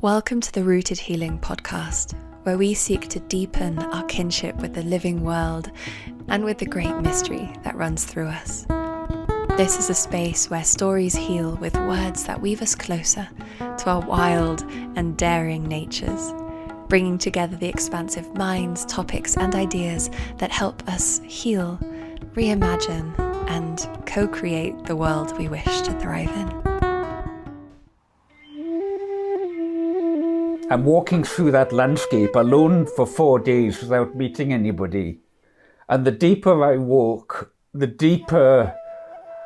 Welcome to the Rooted Healing podcast, where we seek to deepen our kinship with the living world and with the great mystery that runs through us. This is a space where stories heal with words that weave us closer to our wild and daring natures, bringing together the expansive minds, topics, and ideas that help us heal, reimagine, and co-create the world we wish to thrive in. I'm walking through that landscape alone for 4 days without meeting anybody. And the deeper I walk, the deeper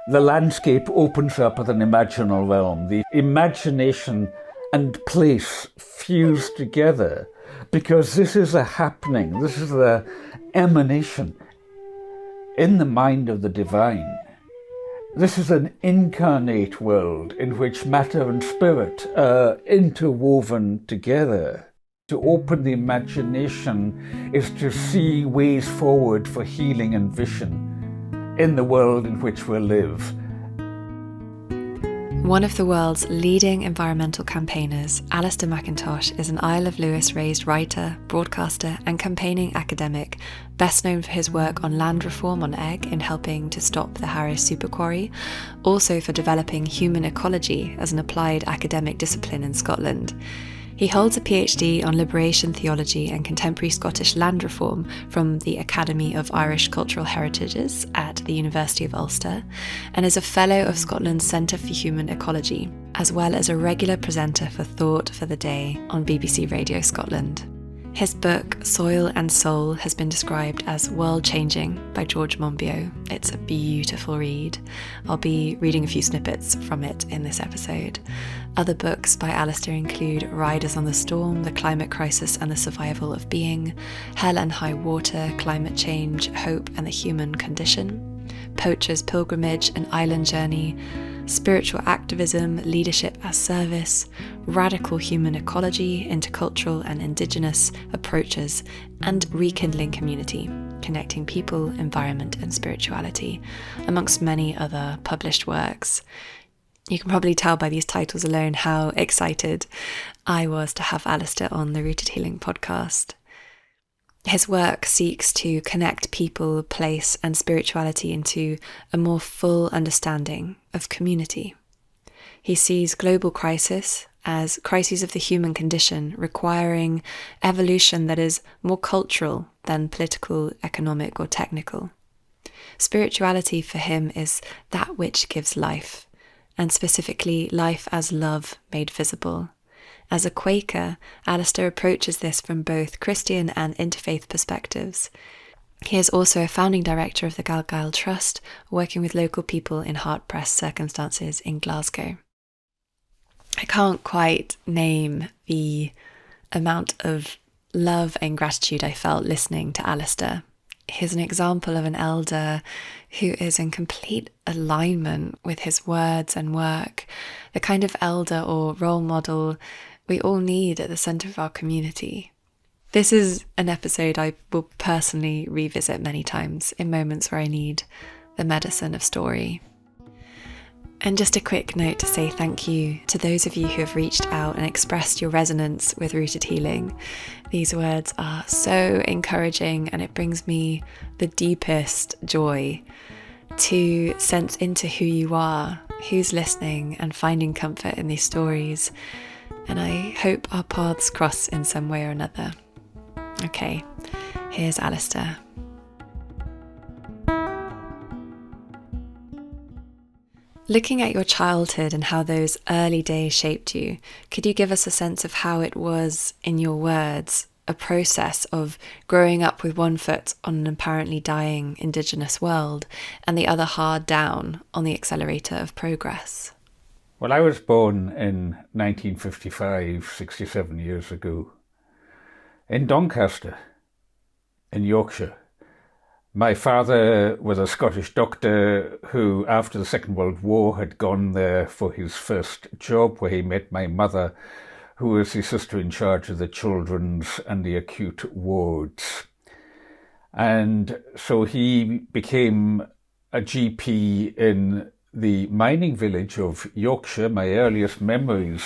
the landscape opens up as an imaginal realm. The imagination and place fuse together because this is a happening, this is the emanation in the mind of the divine. This is an incarnate world in which matter and spirit are interwoven together. To open the imagination is to see ways forward for healing and vision in the world in which we live. One of the world's leading environmental campaigners, Alastair McIntosh is an Isle of Lewis raised writer, broadcaster and campaigning academic, best known for his work on land reform on Eigg in helping to stop the Harris superquarry, also for developing Human Ecology as an applied academic discipline in Scotland. He holds a PhD on liberation theology and contemporary Scottish land reform from the Academy of Irish Cultural Heritages at the University of Ulster, and is a Fellow of Scotland's Centre for Human Ecology, as well as a regular presenter for Thought for the Day on BBC Radio Scotland. His book, Soil and Soul, has been described as world-changing by George Monbiot. It's a beautiful read. I'll be reading a few snippets from it in this episode. Other books by Alastair include Riders on the Storm, The Climate Crisis and the Survival of Being, Hell and High Water, Climate Change, Hope and the Human Condition, Poacher's Pilgrimage, An Island Journey, Spiritual Activism, Leadership as Service, Radical Human Ecology, Intercultural and Indigenous Approaches, and Rekindling Community, Connecting People, Environment and Spirituality, amongst many other published works. You can probably tell by these titles alone how excited I was to have Alastair on the Rooted Healing podcast. His work seeks to connect people, place, and spirituality into a more full understanding of community. He sees global crisis as crises of the human condition requiring evolution that is more cultural than political, economic, or technical. Spirituality for him is that which gives life, and specifically life as love made visible. As a Quaker, Alastair approaches this from both Christian and interfaith perspectives. He is also a founding director of the Galgail Trust, working with local people in hard-pressed circumstances in Glasgow. I can't quite name the amount of love and gratitude I felt listening to Alastair. He's an example of an elder who is in complete alignment with his words and work, the kind of elder or role model we all need at the centre of our community. This is an episode I will personally revisit many times in moments where I need the medicine of story. And just a quick note to say thank you to those of you who have reached out and expressed your resonance with Rooted Healing. These words are so encouraging, and it brings me the deepest joy to sense into who you are, who's listening, and finding comfort in these stories. And I hope our paths cross in some way or another. Okay, here's Alastair. Looking at your childhood and how those early days shaped you, could you give us a sense of how it was, in your words, a process of growing up with one foot on an apparently dying Indigenous world and the other hard down on the accelerator of progress? Well, I was born in 1955, 67 years ago, in Doncaster, in Yorkshire. My father was a Scottish doctor who, after the Second World War, had gone there for his first job, where he met my mother, who was the sister in charge of the children's and the acute wards. And so he became a GP in the mining village of Yorkshire. My earliest memories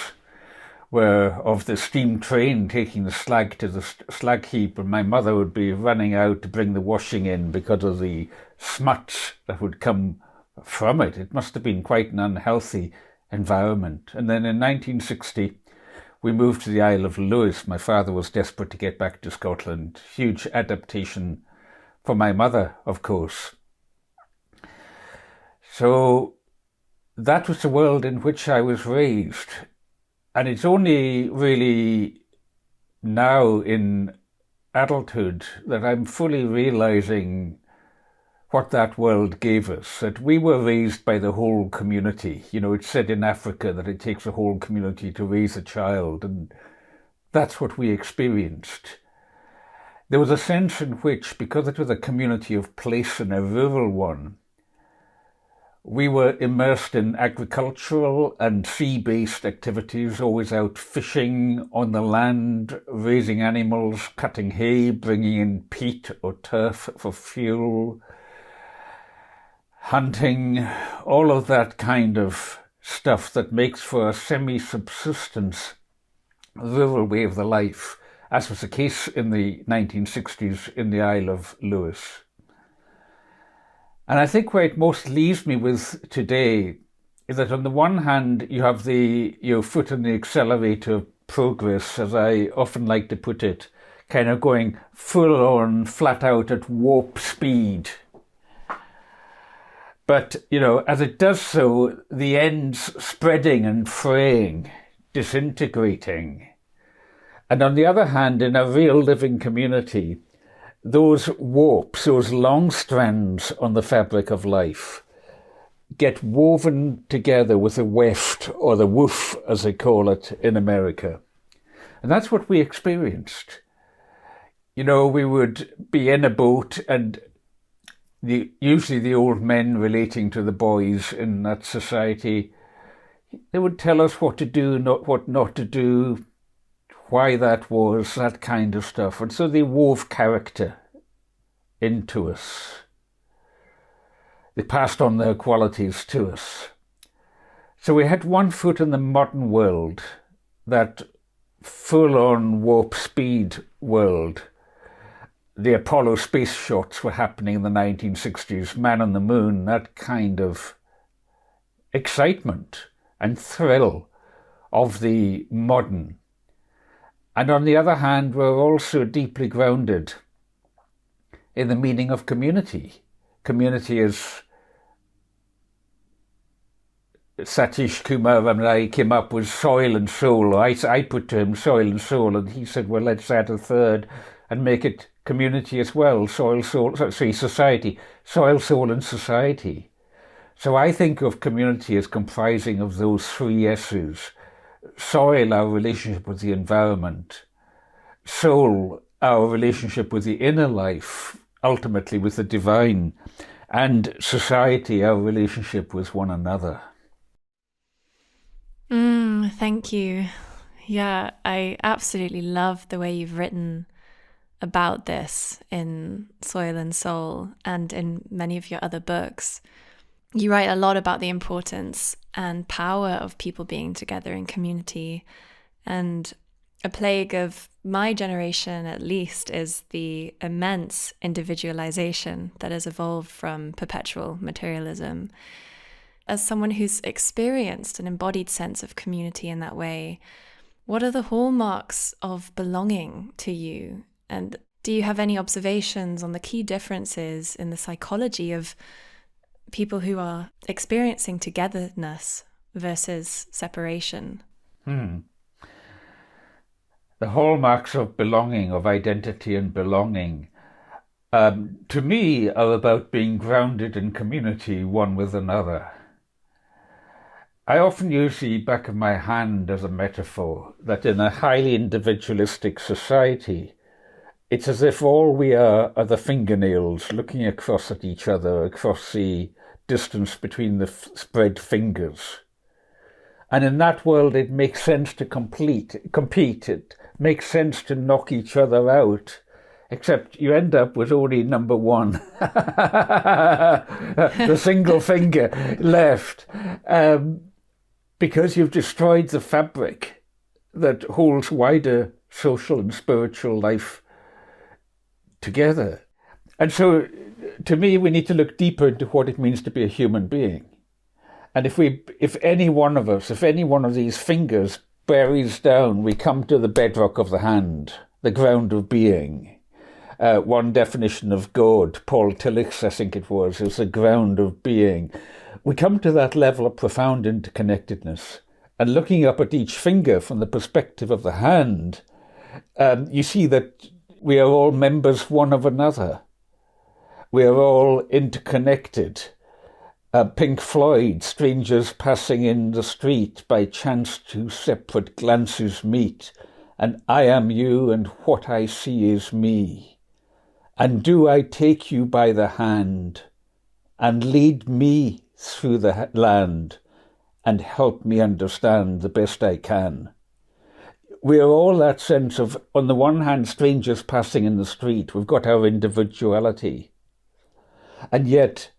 were of the steam train taking the slag to the slag heap, and my mother would be running out to bring the washing in because of the smut that would come from it. It must have been quite an unhealthy environment. And then in 1960, we moved to the Isle of Lewis. My father was desperate to get back to Scotland. Huge adaptation for my mother, of course. So that was the world in which I was raised. And it's only really now in adulthood that I'm fully realizing what that world gave us, that we were raised by the whole community. You know, it's said in Africa that it takes a whole community to raise a child, and that's what we experienced. There was a sense in which, because it was a community of place and a rural one, we were immersed in agricultural and sea-based activities, always out fishing on the land, raising animals, cutting hay, bringing in peat or turf for fuel, hunting, all of that kind of stuff that makes for a semi-subsistence rural way of the life, as was the case in the 1960s in the Isle of Lewis. And I think where it most leaves me with today is that on the one hand, you have your foot on the accelerator of progress, as I often like to put it, kind of going full on, flat out at warp speed. But, you know, as it does so, the end's spreading and fraying, disintegrating. And on the other hand, in a real living community, those warps, those long strands on the fabric of life, get woven together with a weft, or the woof, as they call it in America. And that's what we experienced. You know, we would be in a boat, and usually the old men relating to the boys in that society, they would tell us what to do, what not to do, why that was, that kind of stuff. And so they wove character into us. They passed on their qualities to us. So we had one foot in the modern world, that full-on warp speed world. The Apollo space shots were happening in the 1960s, man on the moon, that kind of excitement and thrill of the modern. And on the other hand, we're also deeply grounded in the meaning of community. Community is, Satish Kumar and I came up with soil and soul. I put to him soil and soul, and he said, well, let's add a third and make it community as well. Society. Soil, soul and society. So I think of community as comprising of those three S's. Soil, our relationship with the environment. Soul, our relationship with the inner life, ultimately with the divine. And society, our relationship with one another. Thank you. Yeah, I absolutely love the way you've written about this in Soil and Soul and in many of your other books. You write a lot about the importance and power of people being together in community. And a plague of my generation, at least, is the immense individualization that has evolved from perpetual materialism. As someone who's experienced an embodied sense of community in that way, what are the hallmarks of belonging to you? And do you have any observations on the key differences in the psychology of people who are experiencing togetherness versus separation? The hallmarks of belonging, of identity and belonging, to me are about being grounded in community, one with another. I often use the back of my hand as a metaphor, that in a highly individualistic society, it's as if all we are the fingernails looking across at each other, across the distance between the spread fingers. And in that world, it makes sense to compete. It makes sense to knock each other out, except you end up with only number one, the single finger left, because you've destroyed the fabric that holds wider social and spiritual life together. And so, to me, we need to look deeper into what it means to be a human being. And if any one of these fingers buries down, we come to the bedrock of the hand, the ground of being. One definition of God, Paul Tillich's, I think it was, is the ground of being. We come to that level of profound interconnectedness. And looking up at each finger from the perspective of the hand, you see that we are all members one of another. We are all interconnected. Pink Floyd, strangers passing in the street, by chance two separate glances meet, and I am you and what I see is me. And do I take you by the hand and lead me through the land and help me understand the best I can? We are all that sense of, on the one hand, strangers passing in the street. We've got our individuality. And yet,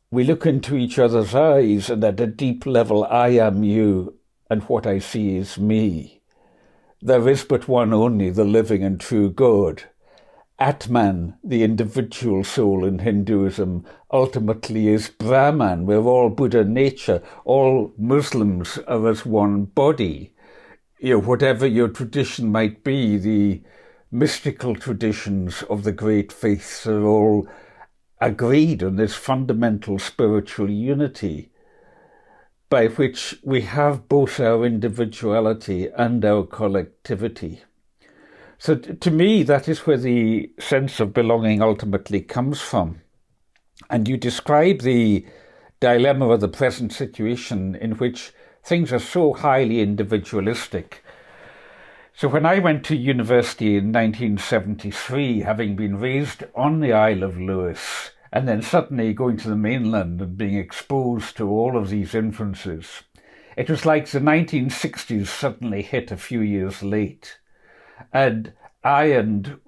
we look into each other's eyes, and at a deep level, I am you, and what I see is me. There is but one only, the living and true God. Atman, the individual soul in Hinduism, ultimately is Brahman. We're all Buddha nature. All Muslims are as one body. Whatever your tradition might be, the mystical traditions of the great faiths are all agreed on this fundamental spiritual unity by which we have both our individuality and our collectivity. So to me, that is where the sense of belonging ultimately comes from. And you describe the dilemma of the present situation in which things are so highly individualistic. So when I went to university in 1973, having been raised on the Isle of Lewis, and then suddenly going to the mainland and being exposed to all of these influences, it was like the 1960s suddenly hit a few years late. And I and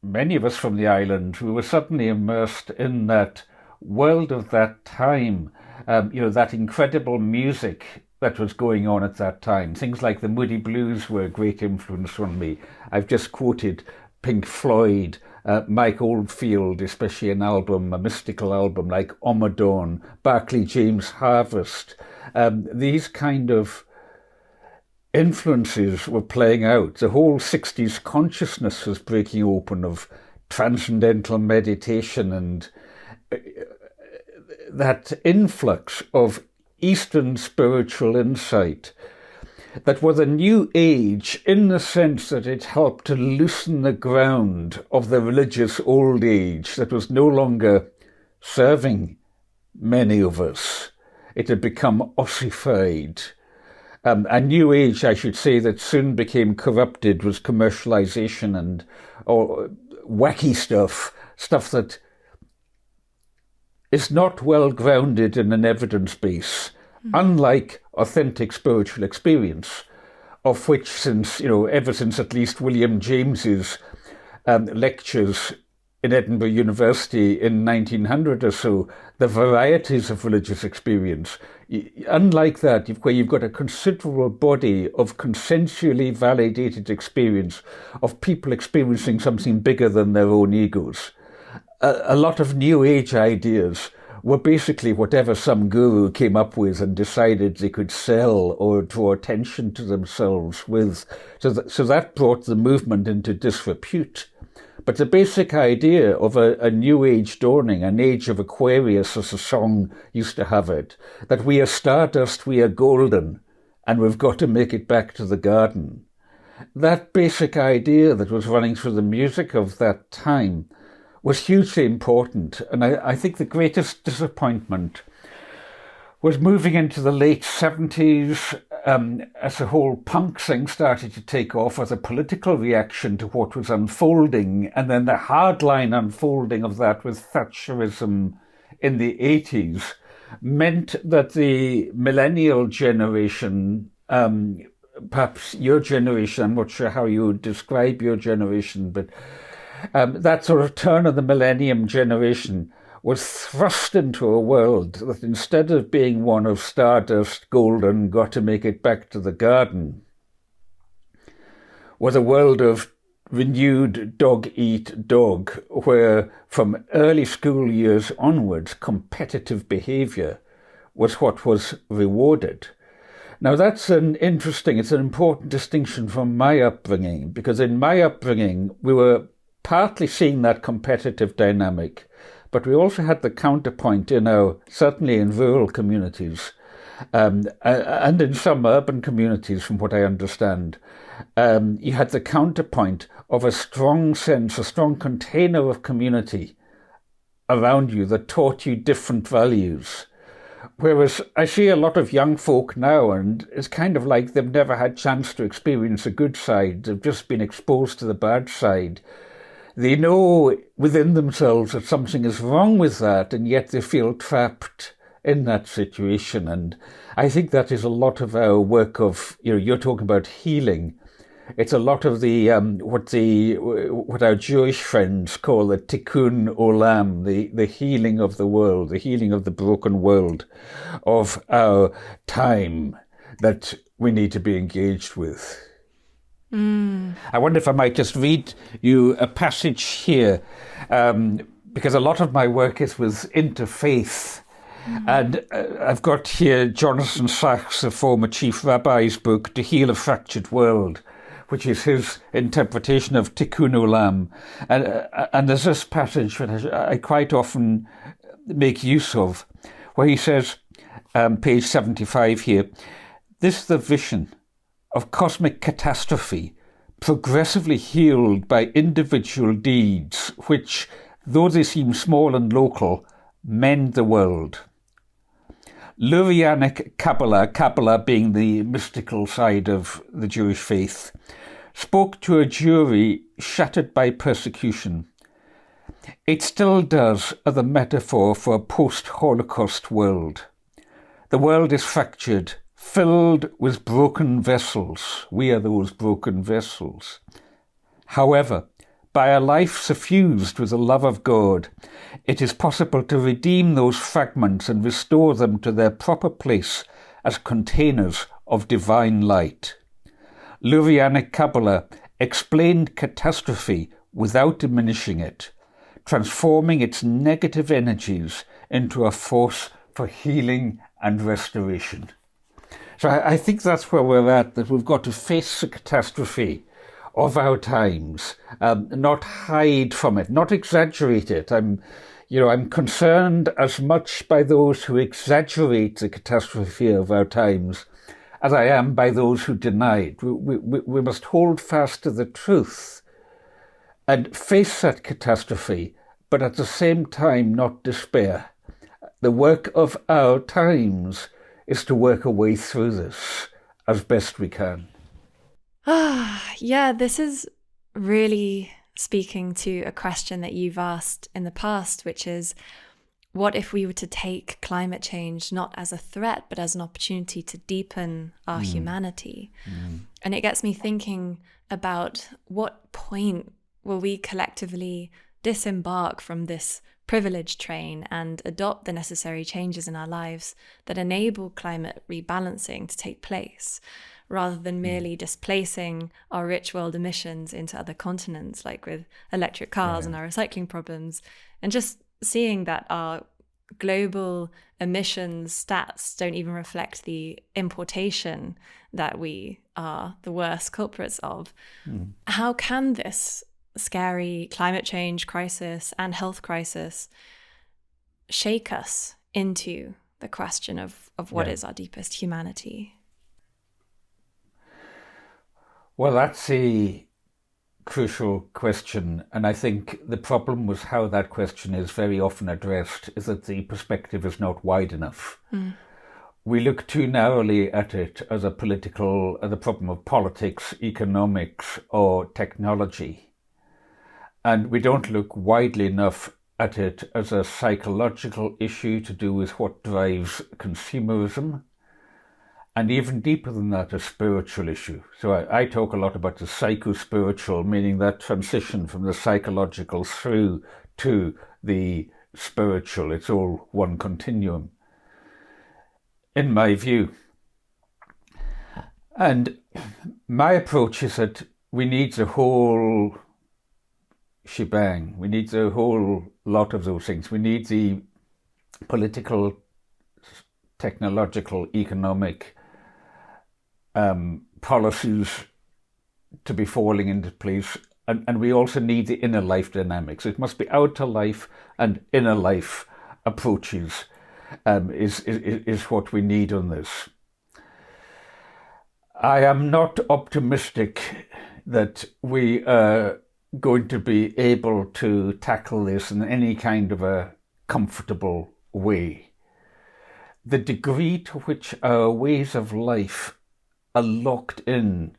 many of us from the island, we were suddenly immersed in that world of that time, that incredible music that was going on at that time. Things like the Moody Blues were a great influence on me. I've just quoted Pink Floyd, Mike Oldfield, especially a mystical album like Omadhawn, Barclay James Harvest. These kind of influences were playing out. The whole 60s consciousness was breaking open of transcendental meditation and that influx of Eastern spiritual insight that was a new age in the sense that it helped to loosen the ground of the religious old age that was no longer serving many of us. It had become ossified. A new age, I should say, that soon became corrupted was commercialization and wacky stuff that is not well grounded in an evidence base, unlike authentic spiritual experience, of which ever since at least William James's lectures in Edinburgh University in 1900 or so, the varieties of religious experience, unlike that, where you've got a considerable body of consensually validated experience of people experiencing something bigger than their own egos. A lot of New Age ideas were basically whatever some guru came up with and decided they could sell or draw attention to themselves with. So that brought the movement into disrepute. But the basic idea of a new age dawning, an age of Aquarius, as the song used to have it, that we are stardust, we are golden, and we've got to make it back to the garden. That basic idea that was running through the music of that time was hugely important. And I think the greatest disappointment was moving into the late 70s as the whole punk thing started to take off as a political reaction to what was unfolding, and then the hardline unfolding of that with Thatcherism in the 80s meant that the millennial generation, perhaps your generation, I'm not sure how you would describe your generation, but that sort of turn of the millennium generation was thrust into a world that instead of being one of stardust, golden, got to make it back to the garden, was a world of renewed dog eat dog, where from early school years onwards, competitive behaviour was what was rewarded. Now that's it's an important distinction from my upbringing, because in my upbringing we were partly seeing that competitive dynamic, but we also had the counterpoint certainly in rural communities, and in some urban communities, from what I understand, you had the counterpoint of a strong container of community around you that taught you different values. Whereas I see a lot of young folk now, and it's kind of like they've never had chance to experience a good side. They've just been exposed to the bad side. They know within themselves that something is wrong with that, and yet they feel trapped in that situation. And I think that is a lot of our work of, you're talking about healing. It's a lot of the what our Jewish friends call the tikkun olam, the healing of the world, the healing of the broken world of our time that we need to be engaged with. I wonder if I might just read you a passage here, because a lot of my work is with interfaith. And I've got here Jonathan Sachs, the former chief rabbi's book, To Heal a Fractured World, which is his interpretation of Tikkun Olam. And there's this passage that I quite often make use of, where he says, page 75 here, this is the vision of cosmic catastrophe, progressively healed by individual deeds, which, though they seem small and local, mend the world. Lurianic Kabbalah being the mystical side of the Jewish faith, spoke to a Jewry shattered by persecution. It still does as a metaphor for a post-Holocaust world. The world is fractured, filled with broken vessels. We are those broken vessels. However, by a life suffused with the love of God, it is possible to redeem those fragments and restore them to their proper place as containers of divine light. Lurianic Kabbalah explained catastrophe without diminishing it, transforming its negative energies into a force for healing and restoration. So I think that's where we're at, that we've got to face the catastrophe of our times, not hide from it, not exaggerate it. I'm concerned as much by those who exaggerate the catastrophe of our times as I am by those who deny it. We must hold fast to the truth and face that catastrophe, but at the same time not despair. The work of our times is to work a way through this as best we can. Yeah, this is really speaking to a question that you've asked in the past, which is, what if we were to take climate change not as a threat, but as an opportunity to deepen our humanity? And it gets me thinking about what point will we collectively disembark from this privilege train and adopt the necessary changes in our lives that enable climate rebalancing to take place, rather than merely displacing our rich world emissions into other continents, like with electric cars and our recycling problems, and just seeing that our global emissions stats don't even reflect the importation that we are the worst culprits of. How can this scary climate change crisis and health crisis shake us into the question of what is our deepest humanity? Well, that's a crucial question, and I think the problem with how that question is very often addressed is that the perspective is not wide enough. We look too narrowly at it as a problem of politics, economics, or technology. And we don't look widely enough at it as a psychological issue to do with what drives consumerism, and even deeper than that, a spiritual issue. So I talk a lot about the psycho-spiritual, meaning that transition from the psychological through to the spiritual. It's all one continuum, in my view. And my approach is that we need the whole shebang. We need the whole lot of those things. We need the political, technological, economic policies to be falling into place. And we also need the inner life dynamics. It must be outer life and inner life approaches is what we need on this. I am not optimistic that we are going to be able to tackle this in any kind of a comfortable way. The degree to which our ways of life are locked in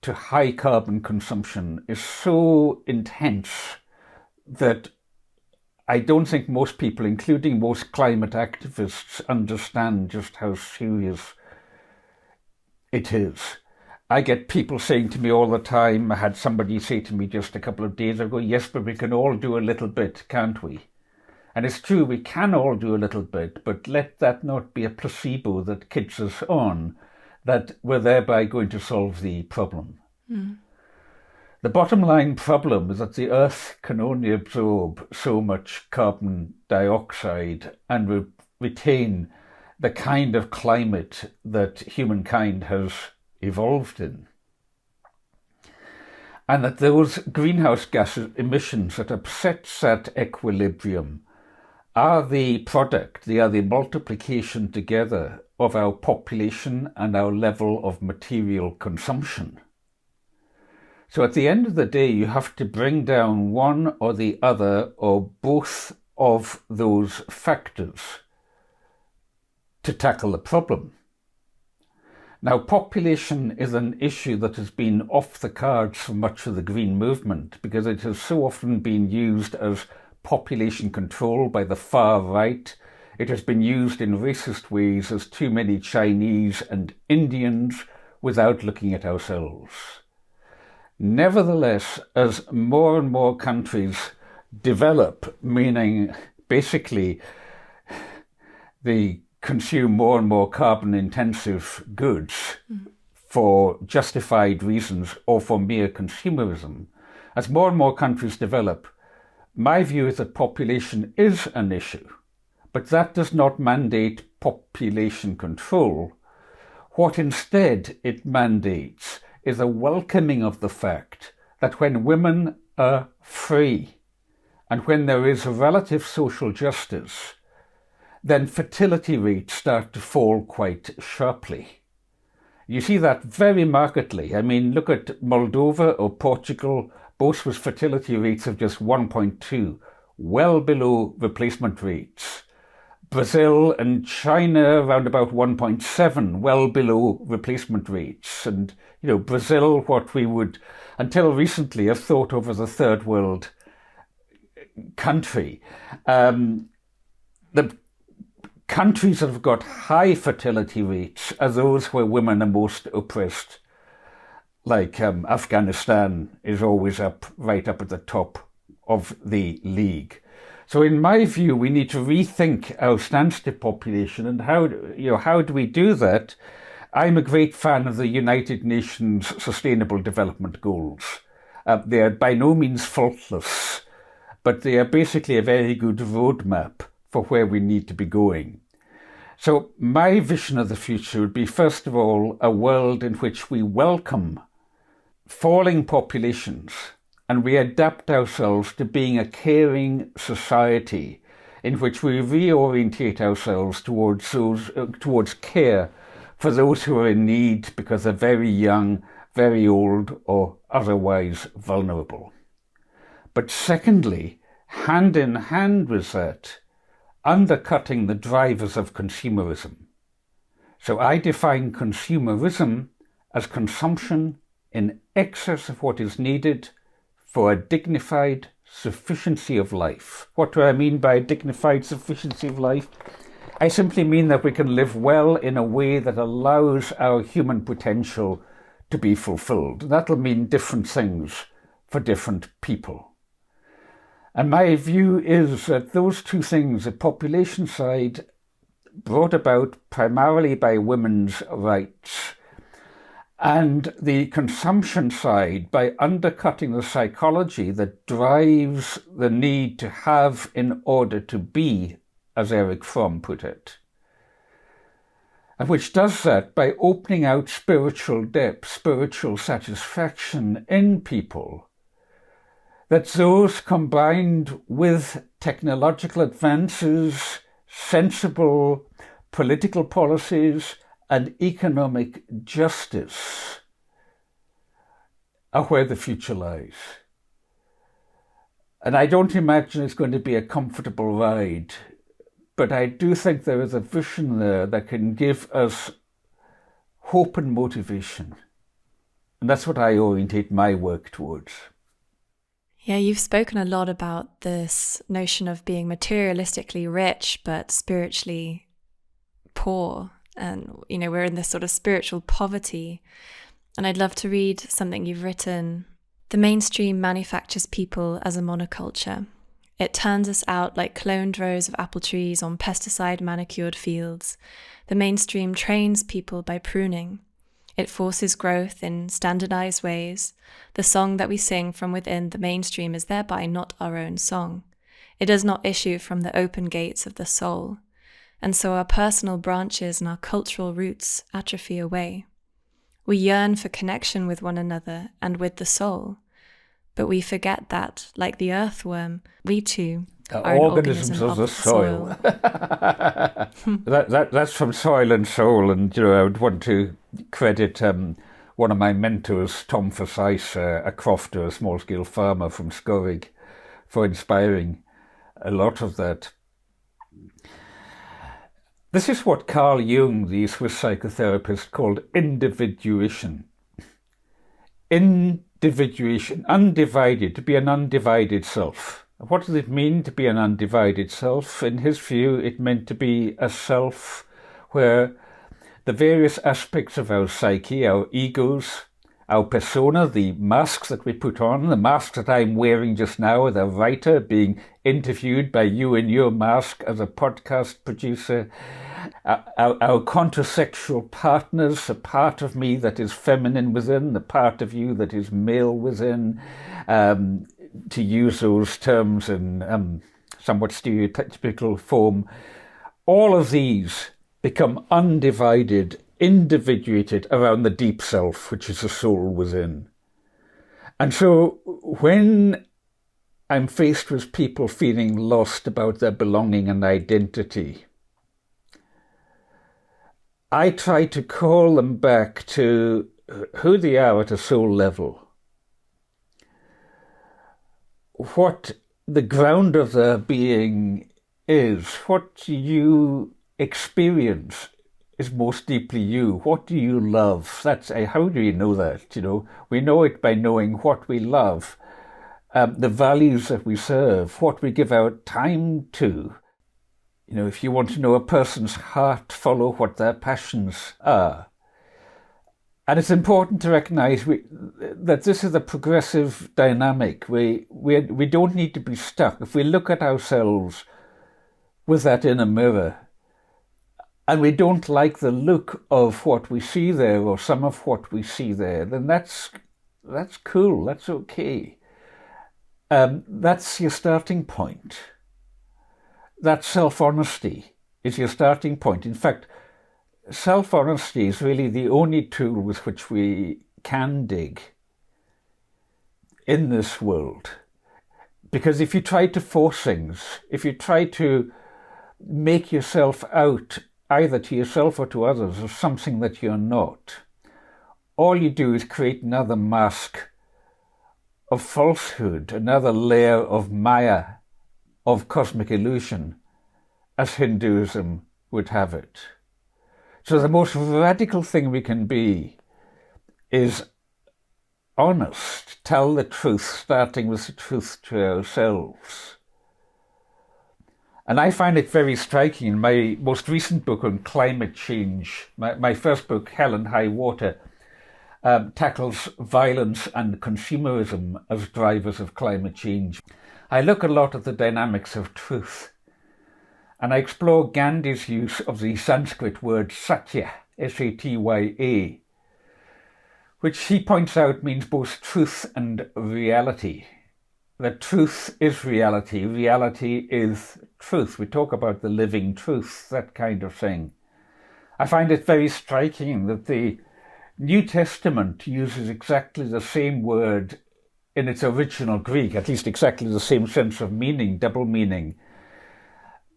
to high carbon consumption is so intense that I don't think most people, including most climate activists, understand just how serious it is. I get people saying to me all the time, I had somebody say to me just a couple of days ago, yes, but we can all do a little bit, can't we? And it's true, we can all do a little bit, but let that not be a placebo that kids us on, that we're thereby going to solve the problem. Mm. The bottom line problem is that the Earth can only absorb so much carbon dioxide and retain the kind of climate that humankind has evolved in. And that those greenhouse gas emissions that upset that equilibrium are the product, they are the multiplication together of our population and our level of material consumption. So at the end of the day, you have to bring down one or the other or both of those factors to tackle the problem. Now, population is an issue that has been off the cards for much of the Green movement because it has so often been used as population control by the far right. It has been used in racist ways as too many Chinese and Indians without looking at ourselves. Nevertheless, as more and more countries develop, meaning basically they consume more and more carbon-intensive goods for justified reasons or for mere consumerism, as more and more countries develop, my view is that population is an issue, but that does not mandate population control. What instead it mandates is a welcoming of the fact that when women are free and when there is relative social justice, then fertility rates start to fall quite sharply. You see that very markedly. I mean, look at Moldova or Portugal, both with fertility rates of just 1.2, well below replacement rates. Brazil and China around about 1.7, well below replacement rates. And, Brazil, what we would, until recently, have thought of as a third world country. The countries that have got high fertility rates are those where women are most oppressed. Like Afghanistan is always right up at the top of the league. So in my view, we need to rethink our stance to population and how do we do that? I'm a great fan of the United Nations Sustainable Development Goals. They are by no means faultless, but they are basically a very good roadmap for where we need to be going. So my vision of the future would be, first of all, a world in which we welcome falling populations and we adapt ourselves to being a caring society in which we reorientate ourselves towards care for those who are in need because they're very young, very old, or otherwise vulnerable. But secondly, hand in hand with that, undercutting the drivers of consumerism. So I define consumerism as consumption in excess of what is needed for a dignified sufficiency of life. What do I mean by dignified sufficiency of life? I simply mean that we can live well in a way that allows our human potential to be fulfilled. That'll mean different things for different people. And my view is that those two things, the population side, brought about primarily by women's rights, and the consumption side by undercutting the psychology that drives the need to have in order to be, as Erich Fromm put it. And which does that by opening out spiritual depth, spiritual satisfaction in people, that those combined with technological advances, sensible political policies, and economic justice are where the future lies. And I don't imagine it's going to be a comfortable ride, but I do think there is a vision there that can give us hope and motivation. And that's what I orientate my work towards. Yeah, you've spoken a lot about this notion of being materialistically rich, but spiritually poor. And, you know, we're in this sort of spiritual poverty. And I'd love to read something you've written. The mainstream manufactures people as a monoculture. It turns us out like cloned rows of apple trees on pesticide-manicured fields. The mainstream trains people by pruning. It forces growth in standardized ways. The song that we sing from within the mainstream is thereby not our own song. It does not issue from the open gates of the soul. And so our personal branches and our cultural roots atrophy away. We yearn for connection with one another and with the soul. But we forget that, like the earthworm, we too are organisms of the soil. That's from Soil and Soul, and I would want to credit one of my mentors, Tom Forsyth, a crofter, a small-scale farmer from Scorig, for inspiring a lot of that. This is what Carl Jung, the Swiss psychotherapist, called individuation. Individuation, undivided, to be an undivided self. What does it mean to be an undivided self? In his view, it meant to be a self where the various aspects of our psyche, our egos, our persona, the masks that we put on, the mask that I'm wearing just now as a writer, being interviewed by you in your mask as a podcast producer, our contrasexual partners, a part of me that is feminine within, the part of you that is male within, to use those terms in somewhat stereotypical form. All of these become undivided, individuated around the deep self, which is the soul within. And so when I'm faced with people feeling lost about their belonging and identity, I try to call them back to who they are at a soul level. What the ground of their being is, what you experience is most deeply you. What do you love? That's how do you know that? We know it by knowing what we love, the values that we serve, what we give our time to. If you want to know a person's heart, follow what their passions are. And it's important to recognise that this is a progressive dynamic. We don't need to be stuck. If we look at ourselves with that inner mirror, and we don't like the look of what we see there or some of what we see there, then that's cool, that's okay. That's your starting point. That self-honesty is your starting point. In fact, self-honesty is really the only tool with which we can dig in this world. Because if you try to force things, if you try to make yourself out, either to yourself or to others, as something that you're not, all you do is create another mask of falsehood, another layer of Maya, of cosmic illusion, as Hinduism would have it. So the most radical thing we can be is honest, tell the truth, starting with the truth to ourselves. And I find it very striking in my most recent book on climate change. My first book, Hell and High Water, tackles violence and consumerism as drivers of climate change. I look a lot at the dynamics of truth, and I explore Gandhi's use of the Sanskrit word satya, S-A-T-Y-A, which he points out means both truth and reality. That truth is reality, reality is truth. We talk about the living truth, that kind of thing. I find it very striking that the New Testament uses exactly the same word in its original Greek, at least exactly the same sense of meaning, double meaning.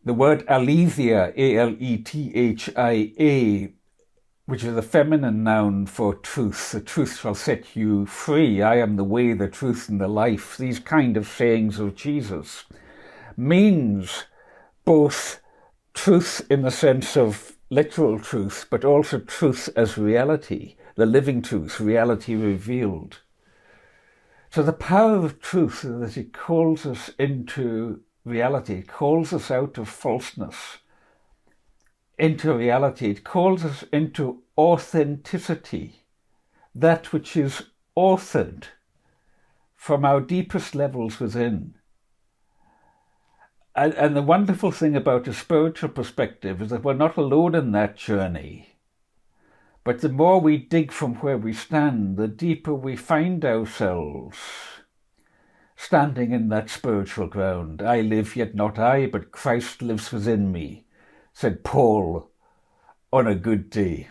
The word aletheia, A-L-E-T-H-I-A, which is a feminine noun for truth. The truth shall set you free. I am the way, the truth, and the life. These kind of sayings of Jesus means both truth in the sense of literal truth, but also truth as reality, the living truth, reality revealed. So the power of truth is that it calls us into reality, it calls us out of falseness into reality. It calls us into authenticity, that which is authored from our deepest levels within. And the wonderful thing about a spiritual perspective is that we're not alone in that journey. But the more we dig from where we stand, the deeper we find ourselves standing in that spiritual ground. I live, yet not I, but Christ lives within me, said Paul on a good day.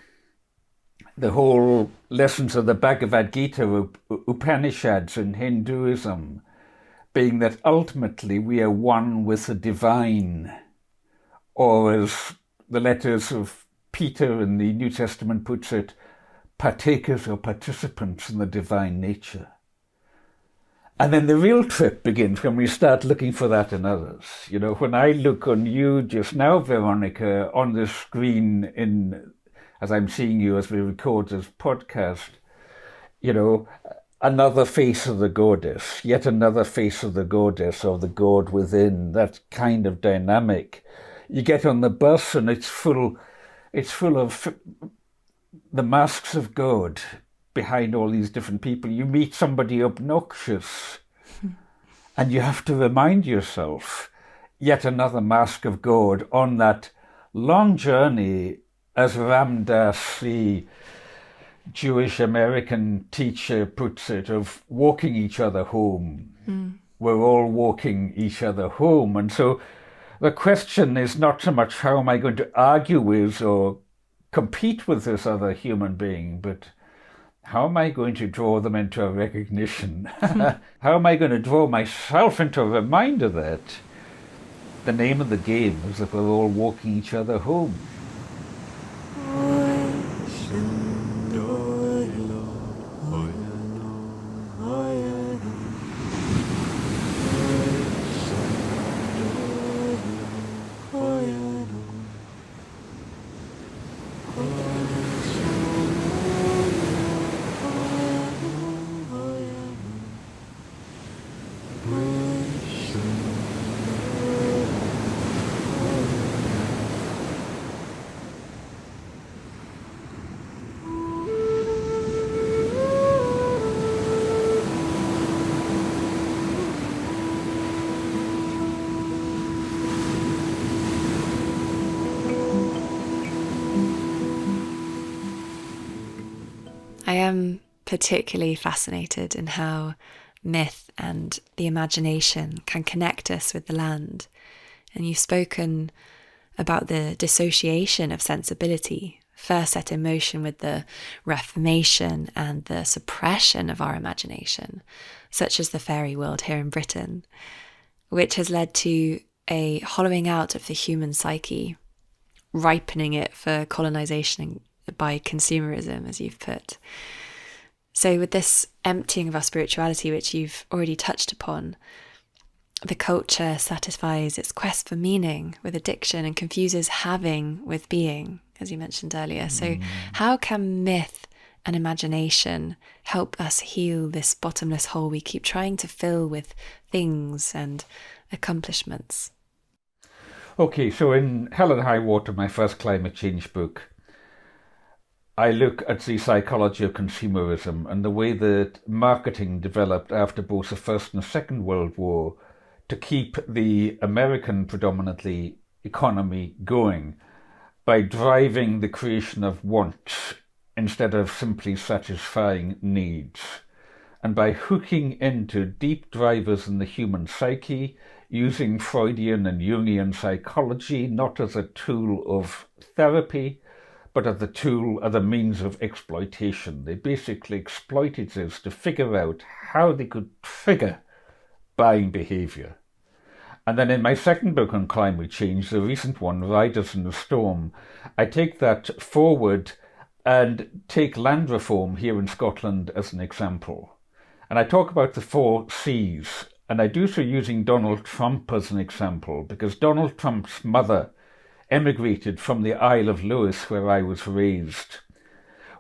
The whole lessons of the Bhagavad Gita, Upanishads in Hinduism, being that ultimately we are one with the divine, or as the letters of Peter in the New Testament puts it, partakers or participants in the divine nature. And then the real trip begins when we start looking for that in others. You know, when I look on you just now, Veronica, on the screen as I'm seeing you as we record this podcast, you know, another face of the goddess, yet another face of the goddess or the god within, that kind of dynamic. You get on the bus and it's full of the masks of God behind all these different people. You meet somebody obnoxious and you have to remind yourself, yet another mask of God on that long journey, as Ram Dass, the Jewish American teacher, puts it, of walking each other home. We're all walking each other home. And so the question is not so much how am I going to argue with or compete with this other human being, but how am I going to draw them into a recognition? How am I going to draw myself into a reminder that the name of the game is that we're all walking each other home? I am particularly fascinated in how myth and the imagination can connect us with the land. And you've spoken about the dissociation of sensibility, first set in motion with the Reformation and the suppression of our imagination, such as the fairy world here in Britain, which has led to a hollowing out of the human psyche, ripening it for colonisation by consumerism, as you've put. So with this emptying of our spirituality, which you've already touched upon, the culture satisfies its quest for meaning with addiction and confuses having with being, as you mentioned earlier. So how can myth and imagination help us heal this bottomless hole we keep trying to fill with things and accomplishments? Okay, so in Hell and High Water, my first climate change book, I look at the psychology of consumerism and the way that marketing developed after both the First and Second World War to keep the American predominantly economy going by driving the creation of want instead of simply satisfying needs. And by hooking into deep drivers in the human psyche, using Freudian and Jungian psychology not as a tool of therapy, but as a means of exploitation. They basically exploited this to figure out how they could trigger buying behaviour. And then in my second book on climate change, the recent one, Riders in the Storm, I take that forward and take land reform here in Scotland as an example. And I talk about the 4 C's, and I do so using Donald Trump as an example, because Donald Trump's mother emigrated from the Isle of Lewis, where I was raised,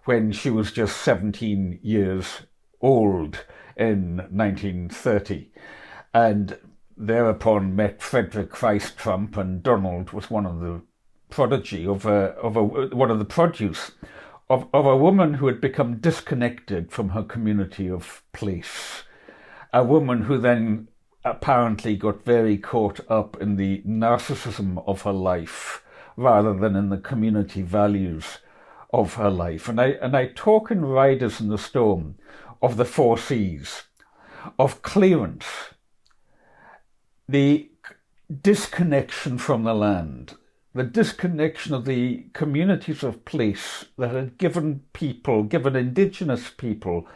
when she was just 17 years old in 1930. And thereupon met Frederick Christ Trump, and Donald was one of the prodigy one of the produce of a woman who had become disconnected from her community of place. A woman who then apparently got very caught up in the narcissism of her life rather than in the community values of her life. And I talk in Riders in the Storm of the 4 C's, of clearance, the disconnection from the land, the disconnection of the communities of place that had given Indigenous people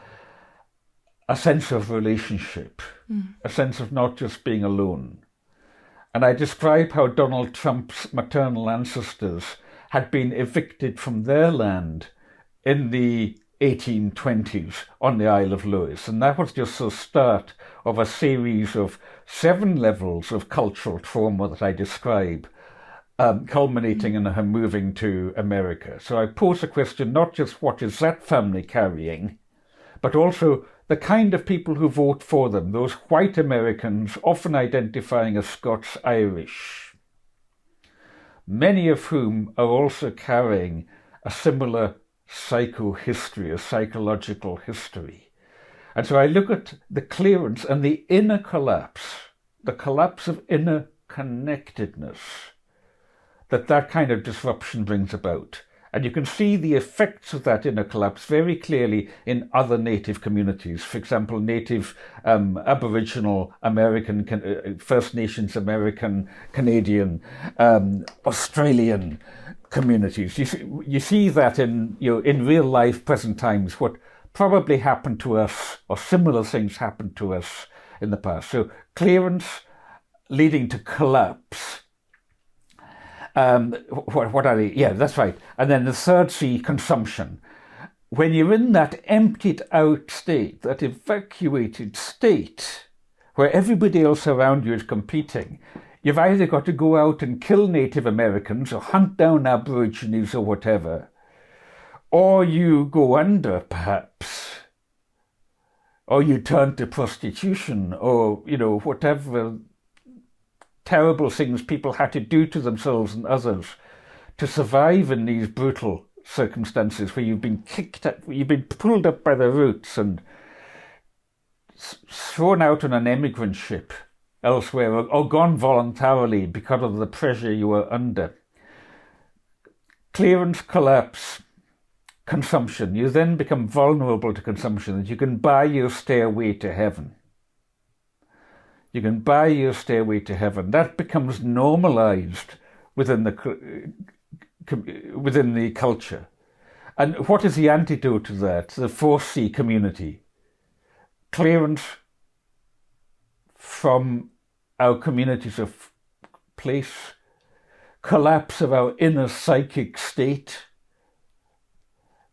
a sense of relationship, a sense of not just being alone. And I describe how Donald Trump's maternal ancestors had been evicted from their land in the 1820s on the Isle of Lewis. And that was just the start of a series of 7 levels of cultural trauma that I describe, culminating in her moving to America. So I pose the question, not just what is that family carrying, but also the kind of people who vote for them, those white Americans often identifying as Scots-Irish, many of whom are also carrying a similar psychohistory, a psychological history. And so I look at the clearance and the inner collapse, the collapse of inner connectedness that kind of disruption brings about. And you can see the effects of that inner collapse very clearly in other native communities. For example, native Aboriginal American, First Nations American, Canadian, Australian communities. You see that in real life, present times, what probably happened to us, or similar things happened to us in the past. So clearance leading to collapse. What are they? Yeah, that's right. And then the 3rd C, consumption. When you're in that emptied out state, that evacuated state, where everybody else around you is competing, you've either got to go out and kill Native Americans or hunt down Aborigines or whatever, or you go under, perhaps, or you turn to prostitution, or, whatever terrible things people had to do to themselves and others to survive in these brutal circumstances where you've been you've been pulled up by the roots and thrown out on an emigrant ship elsewhere, or gone voluntarily because of the pressure you were under. Clearance, collapse, consumption. You then become vulnerable to consumption, that you can buy your stairway to heaven. You can buy your stairway to heaven. That becomes normalized within the culture. And what is the antidote to that? The 4th C, community. Clearance from our communities of place, collapse of our inner psychic state,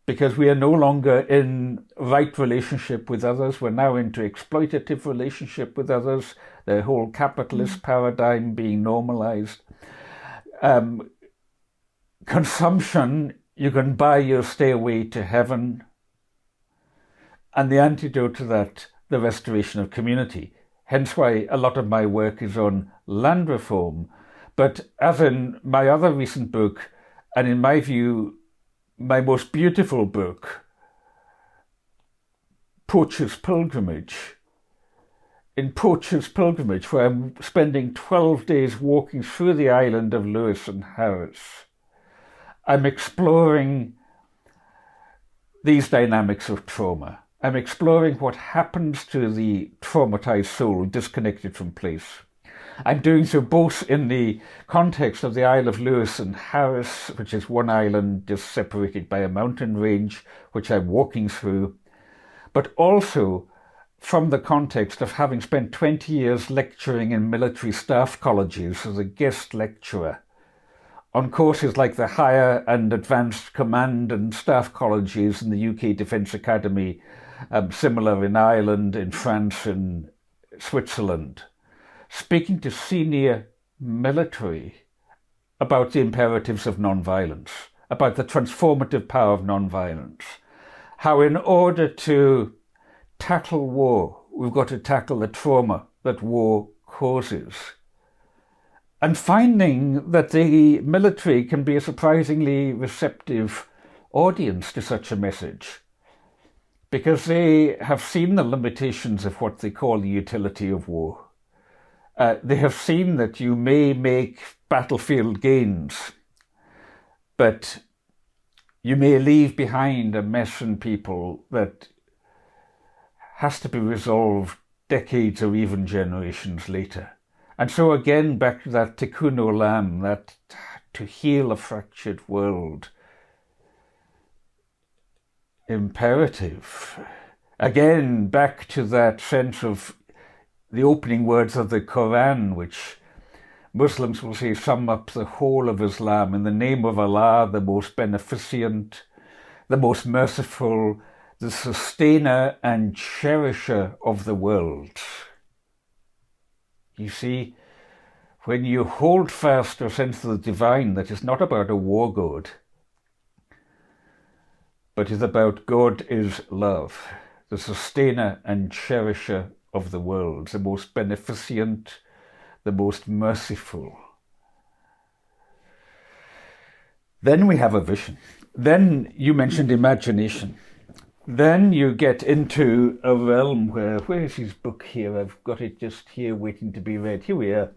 because we are no longer in right relationship with others. We're now into exploitative relationship with others, the whole capitalist paradigm being normalized. Consumption, you can buy your stairway to heaven. And the antidote to that, the restoration of community. Hence why a lot of my work is on land reform. But as in my other recent book, and in my view, my most beautiful book, Poacher's Pilgrimage. In Poacher's Pilgrimage, where I'm spending 12 days walking through the island of Lewis and Harris, I'm exploring these dynamics of trauma. I'm exploring what happens to the traumatized soul disconnected from place. I'm doing so both in the context of the Isle of Lewis and Harris, which is one island just separated by a mountain range, which I'm walking through, but also from the context of having spent 20 years lecturing in military staff colleges as a guest lecturer on courses like the Higher and Advanced Command and Staff Colleges in the UK Defence Academy, similar in Ireland, in France, in Switzerland, speaking to senior military about the imperatives of non-violence, about the transformative power of non-violence, how in order to tackle war, we've got to tackle the trauma that war causes. And finding that the military can be a surprisingly receptive audience to such a message, because they have seen the limitations of what they call the utility of war. They have seen that you may make battlefield gains, but you may leave behind a mess and people that has to be resolved decades or even generations later. And so again, back to that tikkun olam, that to heal a fractured world imperative. Again, back to that sense of the opening words of the Quran, which Muslims will say sum up the whole of Islam: in the name of Allah, the most beneficent, the most merciful, the sustainer and cherisher of the world. You see, when you hold fast a sense of the divine that is not about a war god, but is about God is love, the sustainer and cherisher of the world, the most beneficent, the most merciful. Then we have a vision. Then you mentioned imagination. Then you get into a realm where is his book here? I've got it just here waiting to be read. Here we are.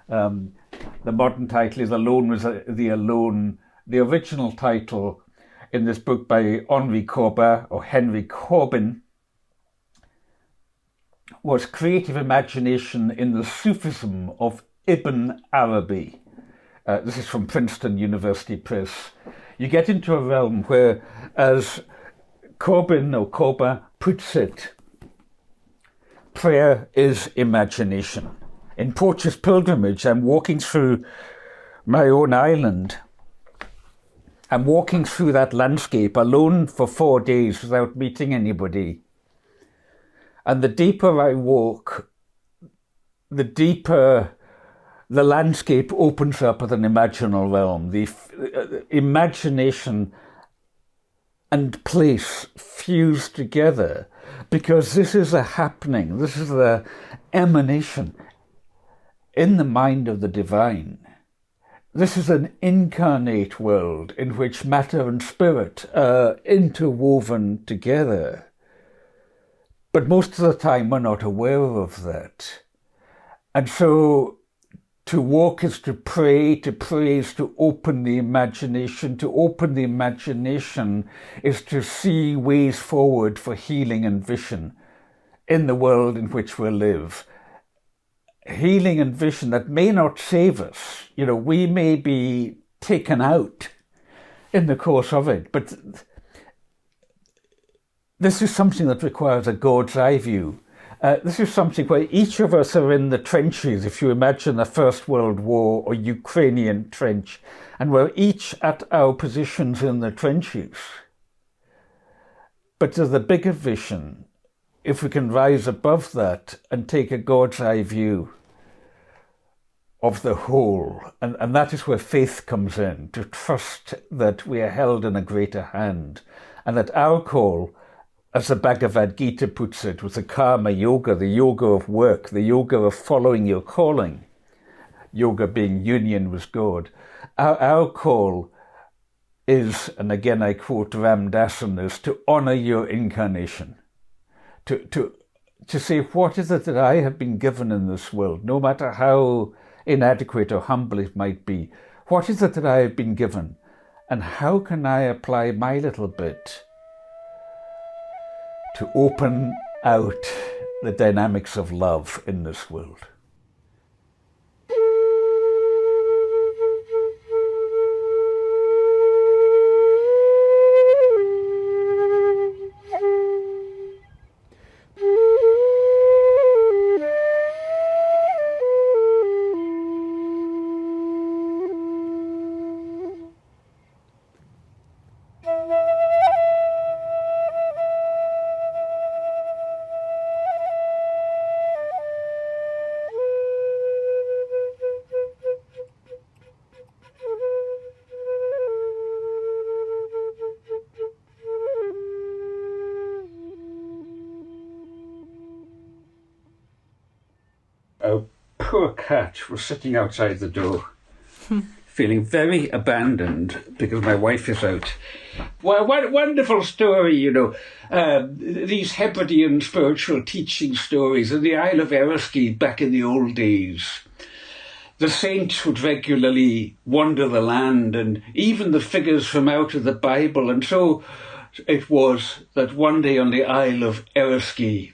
The modern title is Alone Was the Alone. The original title in this book by Henry Corbin was Creative Imagination in the Sufism of Ibn Arabi. This is from Princeton University Press. You get into a realm where, as Corba puts it, prayer is imagination. In Poacher's pilgrimage, I'm walking through my own island. I'm walking through that landscape alone for 4 days without meeting anybody. And the deeper I walk, the deeper the landscape opens up as an imaginal realm. The imagination and place fused together, because this is a happening, this is the emanation in the mind of the divine. This is an incarnate world in which matter and spirit are interwoven together. But most of the time we're not aware of that. And so to walk is to pray is to open the imagination. To open the imagination is to see ways forward for healing and vision in the world in which we live. Healing and vision that may not save us. You know, we may be taken out in the course of it, but this is something that requires a God's eye view. This is something where each of us are in the trenches, if you imagine the First World War or Ukrainian trench, and we're each at our positions in the trenches. But there's a bigger vision, if we can rise above that and take a God's eye view of the whole. And that is where faith comes in, to trust that we are held in a greater hand, and that our call, as the Bhagavad Gita puts it, with the karma yoga, the yoga of work, the yoga of following your calling, yoga being union with God. Our call is, and again I quote Ram Dassan, is to honour your incarnation, to say, what is it that I have been given in this world, no matter how inadequate or humble it might be. What is it that I have been given, and how can I apply my little bit to open out the dynamics of love in this world. A poor cat was sitting outside the door, feeling very abandoned because my wife is out. Well, what a wonderful story, you know. These Hebridean spiritual teaching stories in the Isle of Eriskay back in the old days. The saints would regularly wander the land, and even the figures from out of the Bible. And so it was that one day on the Isle of Eriskay,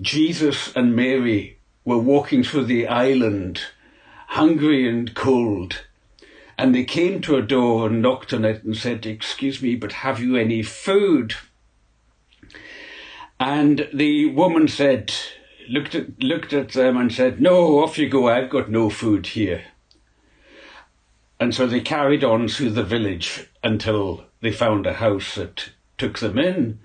Jesus and Mary were walking through the island, hungry and cold, and they came to a door and knocked on it and said, "Excuse me, but have you any food?" And the woman said, looked at them and said, "No, off you go, I've got no food here." And so they carried on through the village until they found a house that took them in.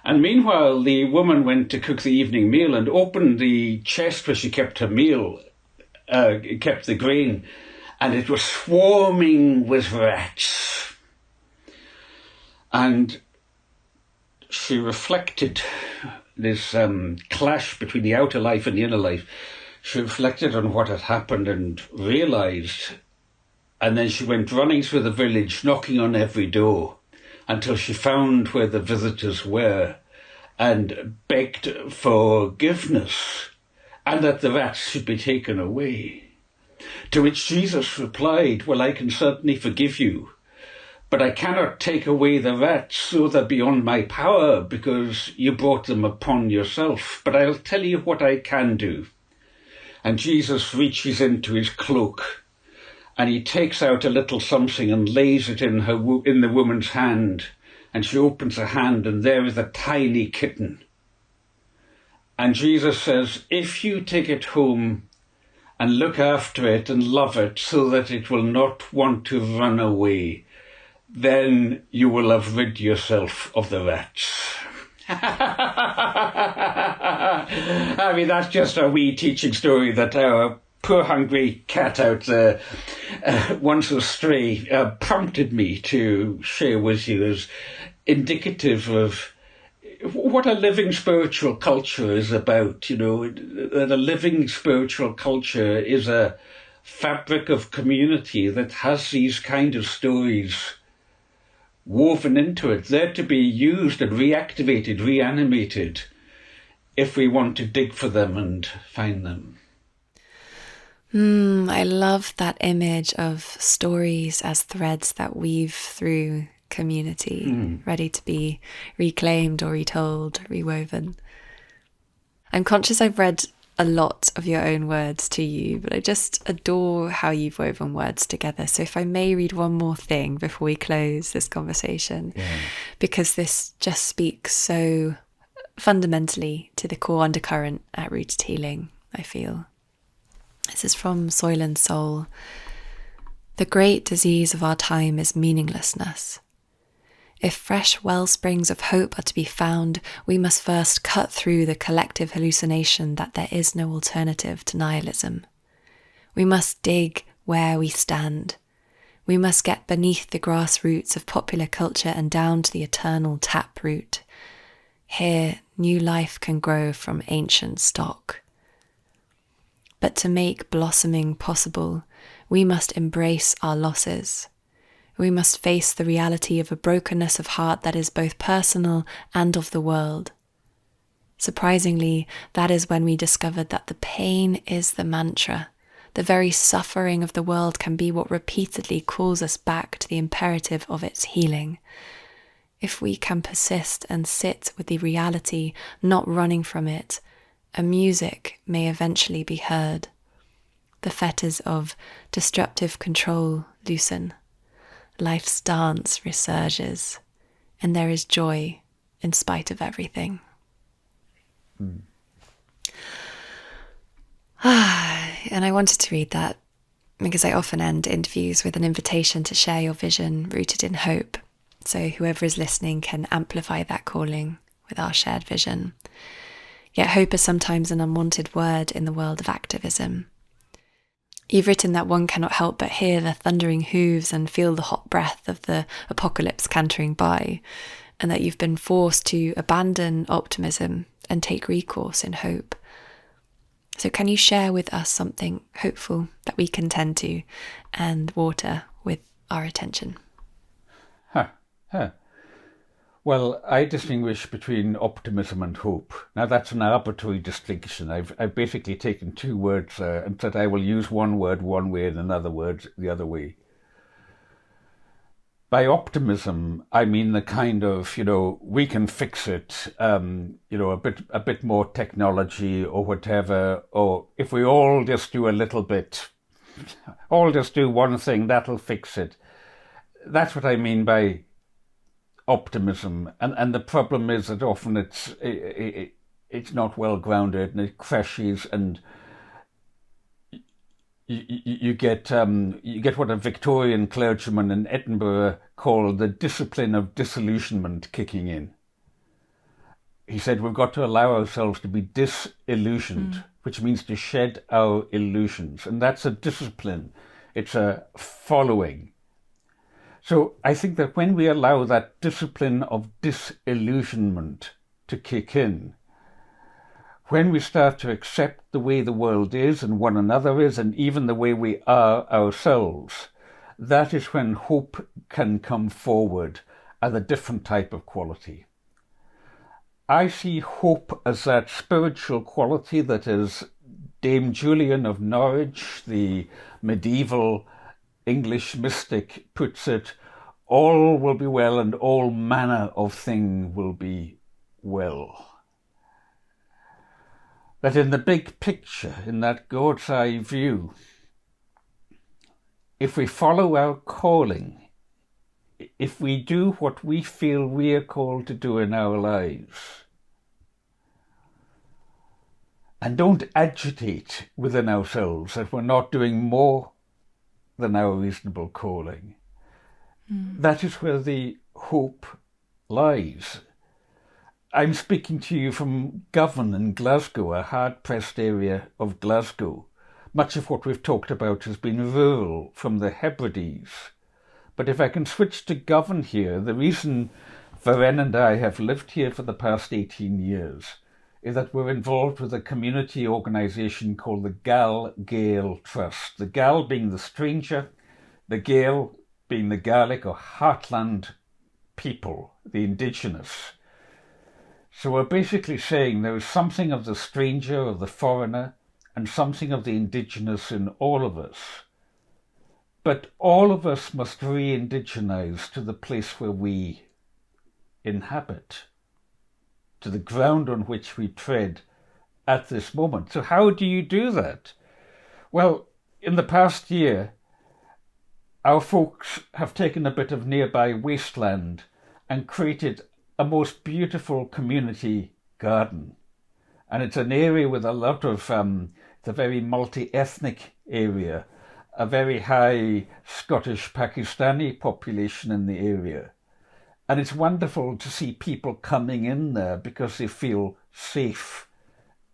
And meanwhile, the woman went to cook the evening meal and opened the chest where she kept her meal, kept the grain, and it was swarming with rats. And she reflected this clash between the outer life and the inner life. She reflected on what had happened and realised, and then she went running through the village, knocking on every door, until she found where the visitors were and begged forgiveness and that the rats should be taken away. To which Jesus replied, "Well, I can certainly forgive you, but I cannot take away the rats, so they're beyond my power because you brought them upon yourself. But I'll tell you what I can do." And Jesus reaches into his cloak and he takes out a little something and lays it in the woman's hand. And she opens her hand and there is a tiny kitten. And Jesus says, "If you take it home and look after it and love it so that it will not want to run away, then you will have rid yourself of the rats." I mean, that's just a wee teaching story that our poor hungry cat out there, once astray, prompted me to share with you as indicative of what a living spiritual culture is about. You know, that a living spiritual culture is a fabric of community that has these kind of stories woven into it. They're to be used and reactivated, reanimated, if we want to dig for them and find them. I love that image of stories as threads that weave through community, ready to be reclaimed or retold, rewoven. I'm conscious I've read a lot of your own words to you, but I just adore how you've woven words together. So if I may read one more thing before we close this conversation, because this just speaks so fundamentally to the core undercurrent at Rooted Healing, I feel. This is from Soil and Soul. "The great disease of our time is meaninglessness. If fresh well springs of hope are to be found, we must first cut through the collective hallucination that there is no alternative to nihilism. We must dig where we stand. We must get beneath the grassroots of popular culture and down to the eternal taproot. Here, new life can grow from ancient stock. But to make blossoming possible, we must embrace our losses. We must face the reality of a brokenness of heart that is both personal and of the world. Surprisingly, that is when we discovered that the pain is the mantra. The very suffering of the world can be what repeatedly calls us back to the imperative of its healing. if we can persist and sit with the reality, not running from it, a music may eventually be heard. The fetters of destructive control loosen. Life's dance resurges, and there is joy in spite of everything. And I wanted to read that because I often end interviews with an invitation to share your vision rooted in hope. So whoever is listening can amplify that calling with our shared vision. Yet hope is sometimes an unwanted word in the world of activism. You've written that one cannot help but hear the thundering hooves and feel the hot breath of the apocalypse cantering by, and that you've been forced to abandon optimism and take recourse in hope. So can you share with us something hopeful that we can tend to and water with our attention? Well, I distinguish between optimism and hope. Now, that's an arbitrary distinction. I've basically taken two words and said I will use one word one way and another word the other way. By optimism, I mean the kind of, we can fix it, a bit more technology or whatever, or if we all just do a little bit, all just do one thing, that'll fix it. That's what I mean by optimism, and the problem is that often it's not well grounded and it crashes, and you get what a Victorian clergyman in Edinburgh called the discipline of disillusionment kicking in. He said we've got to allow ourselves to be disillusioned, which means to shed our illusions, and that's a discipline. It's a following. So I think that when we allow that discipline of disillusionment to kick in, when we start to accept the way the world is and one another is and even the way we are ourselves, that is when hope can come forward as a different type of quality. I see hope as that spiritual quality that is Dame Julian of Norwich, the medieval English mystic, puts it, all will be well and all manner of thing will be well. That in the big picture, in that God's eye view, if we follow our calling, if we do what we feel we are called to do in our lives, and don't agitate within ourselves that we're not doing more than our reasonable calling. That is where the hope lies. I'm speaking to you from Govan in Glasgow, a hard-pressed area of Glasgow. Much of what we've talked about has been rural, from the Hebrides. But if I can switch to Govan here, the reason Varen and I have lived here for the past 18 years is that we're involved with a community organisation called the Gal Gael Trust. The Gal being the stranger, the Gael being the Gaelic or heartland people, the Indigenous. So we're basically saying there is something of the stranger, of the foreigner, and something of the Indigenous in all of us. But all of us must re-indigenize to the place where we inhabit, to the ground on which we tread at this moment. So how do you do that? Well, in the past year, our folks have taken a bit of nearby wasteland and created a most beautiful community garden. And it's an area with a lot of, it's a very multi-ethnic area, a very high Scottish Pakistani population in the area. And it's wonderful to see people coming in there because they feel safe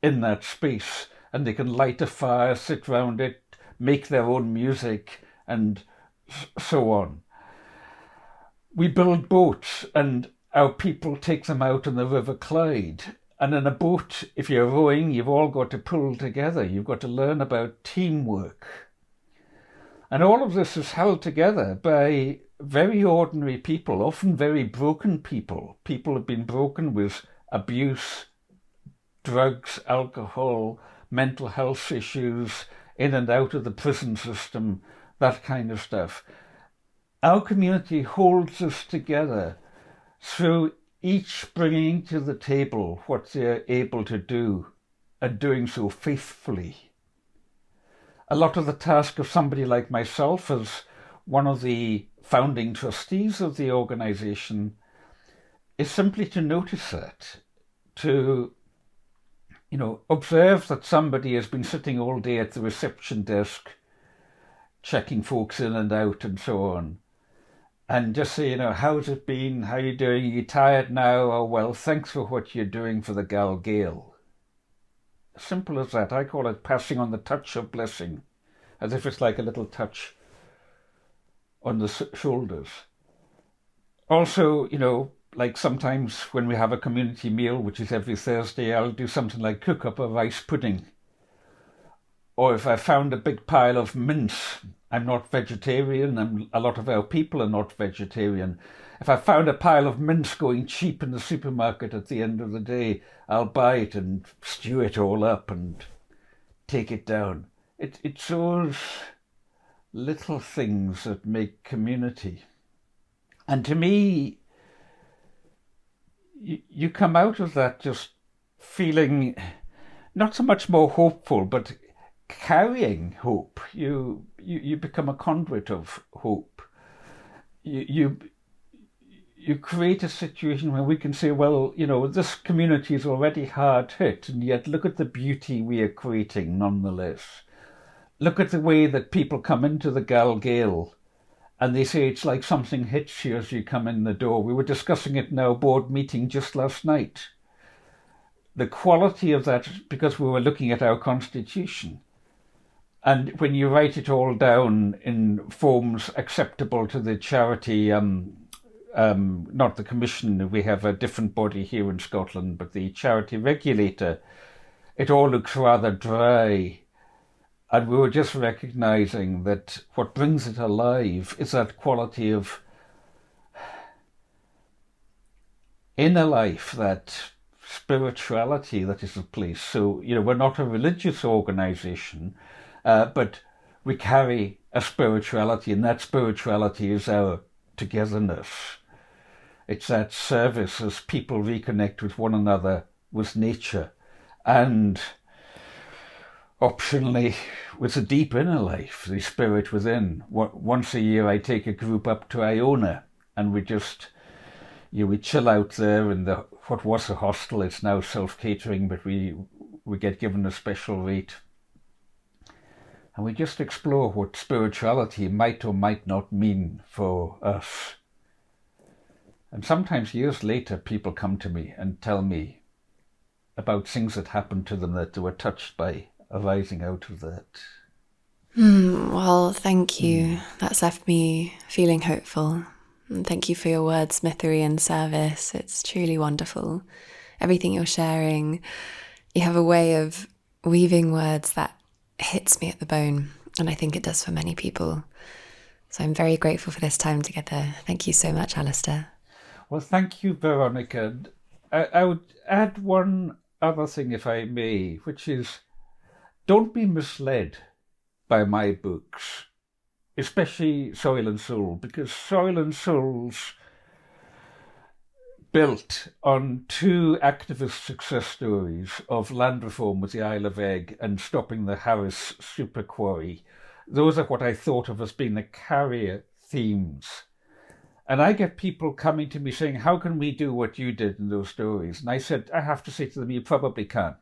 in that space and they can light a fire, sit round it, make their own music and so on. We build boats and our people take them out on the River Clyde. And in a boat, if you're rowing, you've all got to pull together. You've got to learn about teamwork. And all of this is held together by very ordinary people, often very broken people. People have been broken with abuse, drugs, alcohol, mental health issues, in and out of the prison system, that kind of stuff. Our community holds us together through each bringing to the table what they're able to do and doing so faithfully. A lot of the task of somebody like myself as one of the founding trustees of the organisation is simply to notice that, to observe that somebody has been sitting all day at the reception desk, checking folks in and out and so on, and just say, how's it been? How are you doing? Are you tired now? Oh, well, thanks for what you're doing for the Gal Gael. Simple as that. I call it passing on the touch of blessing, as if it's like a little touch on the shoulders. Also, like sometimes when we have a community meal, which is every Thursday, I'll do something like cook up a rice pudding. Or if I found a big pile of mince, I'm not vegetarian, and a lot of our people are not vegetarian. If I found a pile of mince going cheap in the supermarket at the end of the day, I'll buy it and stew it all up and take it down. It's those little things that make community. And to me, you come out of that just feeling not so much more hopeful, but carrying hope. You become a conduit of hope. You create a situation where we can say, well, this community is already hard hit, and yet look at the beauty we are creating nonetheless. Look at the way that people come into the Gal Gael and they say it's like something hits you as you come in the door. We were discussing it in our board meeting just last night. The quality of that, because we were looking at our constitution. And when you write it all down in forms acceptable to the charity, not the commission, we have a different body here in Scotland, but the charity regulator, it all looks rather dry. And we were just recognising that what brings it alive is that quality of inner life, that spirituality that is at place. So, we're not a religious organisation, but we carry a spirituality, and that spirituality is our togetherness. It's that service as people reconnect with one another, with nature, and optionally with a deep inner life, the spirit within. Once a year I take a group up to Iona, and we just, we chill out there in what was a hostel. It's now self-catering, but we get given a special rate. And we just explore what spirituality might or might not mean for us. And sometimes years later, people come to me and tell me about things that happened to them that they were touched by arising out of that. Well, thank you. That's left me feeling hopeful. And thank you for your words, Smithery, and service. It's truly wonderful. Everything you're sharing, you have a way of weaving words that hits me at the bone, and I think it does for many people. So I'm very grateful for this time together. Thank you so much, Alastair. Well, thank you, Veronica. I would add one other thing, if I may, which is, don't be misled by my books, especially Soil and Soul, because Soil and Soul's built on two activist success stories of land reform with the Isle of Eigg and stopping the Harris superquarry. Those are what I thought of as being the carrier themes. And I get people coming to me saying, how can we do what you did in those stories? And I said, I have to say to them, you probably can't.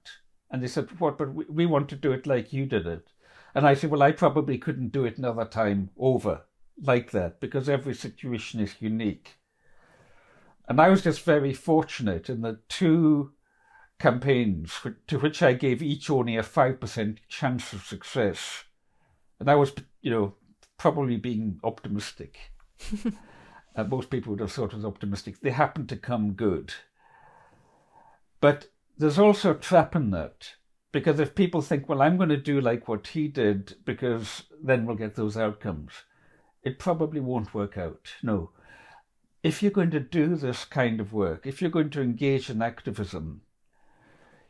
And they said, what? But we want to do it like you did it. And I said, well, I probably couldn't do it another time over like that, because every situation is unique. And I was just very fortunate in the two campaigns to which I gave each only a 5% chance of success. And I was, probably being optimistic. Most people would have thought it was optimistic. They happened to come good. But there's also a trap in that, because if people think, well, I'm going to do like what he did because then we'll get those outcomes, it probably won't work out. No. If you're going to do this kind of work, if you're going to engage in activism,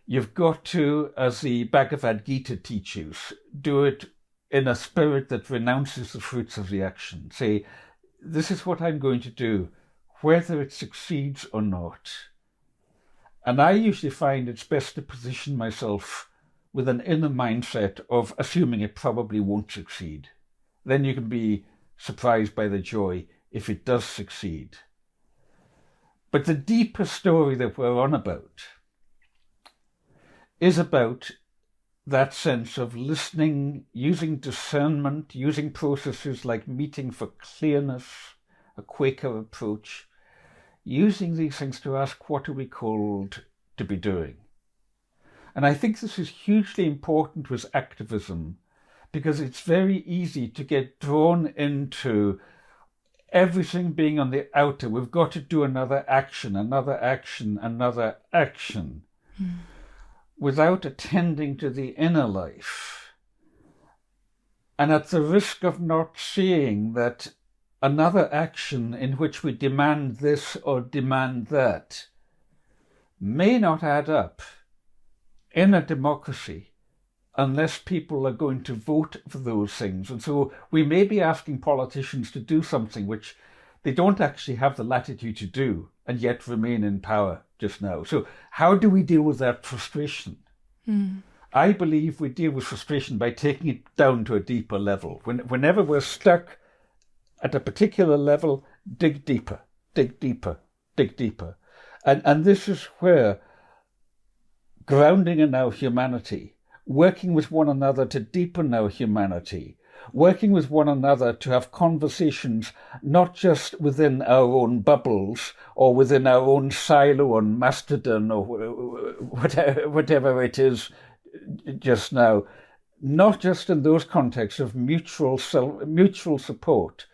you've got to, as the Bhagavad Gita teaches, do it in a spirit that renounces the fruits of the action. Say, this is what I'm going to do. whether it succeeds or not. And I usually find it's best to position myself with an inner mindset of assuming it probably won't succeed. Then you can be surprised by the joy if it does succeed. But the deeper story that we're on about is about that sense of listening, using discernment, using processes like meeting for clearness, a Quaker approach, using these things to ask what are we called to be doing. And I think this is hugely important with activism, because it's very easy to get drawn into everything being on the outer. We've got to do another action, without attending to the inner life. And at the risk of not seeing that another action in which we demand this or demand that may not add up in a democracy unless people are going to vote for those things. And so we may be asking politicians to do something which they don't actually have the latitude to do and yet remain in power just now. So how do we deal with that frustration? I believe we deal with frustration by taking it down to a deeper level. Whenever we're stuck at a particular level, dig deeper, dig deeper, dig deeper. And this is where grounding in our humanity, working with one another to deepen our humanity, working with one another to have conversations not just within our own bubbles or within our own silo on Mastodon or whatever it is just now, not just in those contexts of mutual support,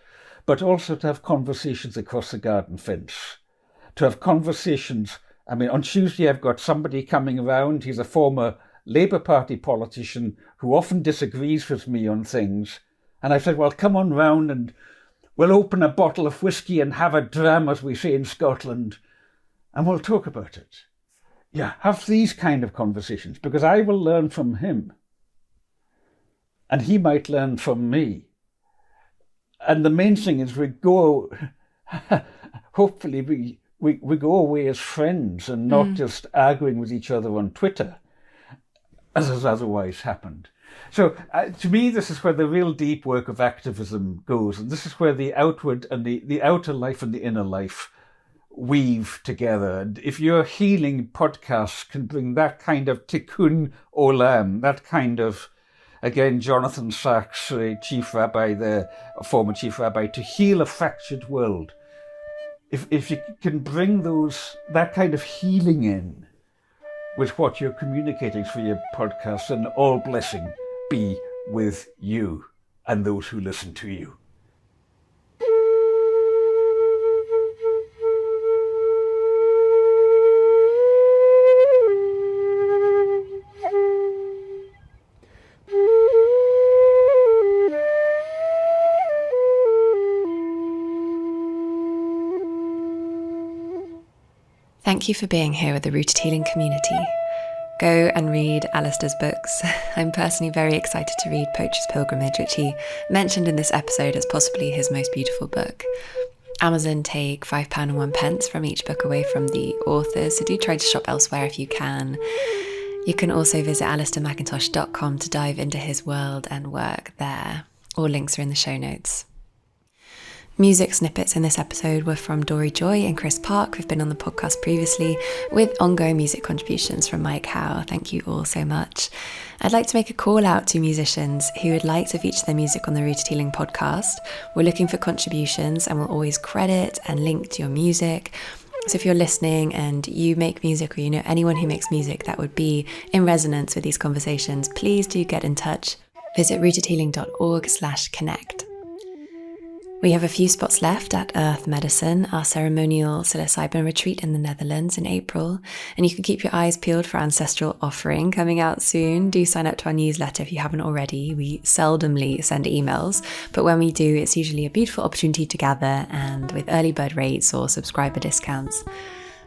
but also to have conversations across the garden fence, to have conversations. I mean, on Tuesday I've got somebody coming around. He's a former Labour Party politician who often disagrees with me on things. And I said, well, come on round and we'll open a bottle of whiskey and have a dram, as we say in Scotland, and we'll talk about it. Yeah, have these kind of conversations, because I will learn from him and he might learn from me. And the main thing is we go, hopefully we go away as friends and not just arguing with each other on Twitter, as has otherwise happened. So to me, this is where the real deep work of activism goes. And this is where the outward and the outer life and the inner life weave together. And if your healing podcasts can bring that kind of tikkun olam, that kind of, again, Jonathan Sachs, chief rabbi there, a former chief rabbi, to heal a fractured world. If you can bring that kind of healing in with what you're communicating through your podcast, then all blessing be with you and those who listen to you. Thank you for being here with the Rooted Healing community. Go and read Alastair's books. I'm personally very excited to read Poacher's Pilgrimage, which he mentioned in this episode as possibly his most beautiful book. Amazon take £5.01 from each book away from the authors, so do try to shop elsewhere if you can. You can also visit alastairmcintosh.com to dive into his world and work there. All links are in the show notes. Music snippets in this episode were from Dory Joy and Chris Park, who've been on the podcast previously, with ongoing music contributions from Mike Howe. Thank you all so much. I'd like to make a call out to musicians who would like to feature their music on the Rooted Healing podcast. We're looking for contributions and we'll always credit and link to your music. So if you're listening and you make music, or you know anyone who makes music that would be in resonance with these conversations, please do get in touch. Visit rootedhealing.org/connect. We have a few spots left at Earth Medicine, our ceremonial psilocybin retreat in the Netherlands in April, and you can keep your eyes peeled for Ancestral Offering coming out soon. Do sign up to our newsletter if you haven't already. We seldomly send emails, but when we do, it's usually a beautiful opportunity to gather, and with early bird rates or subscriber discounts.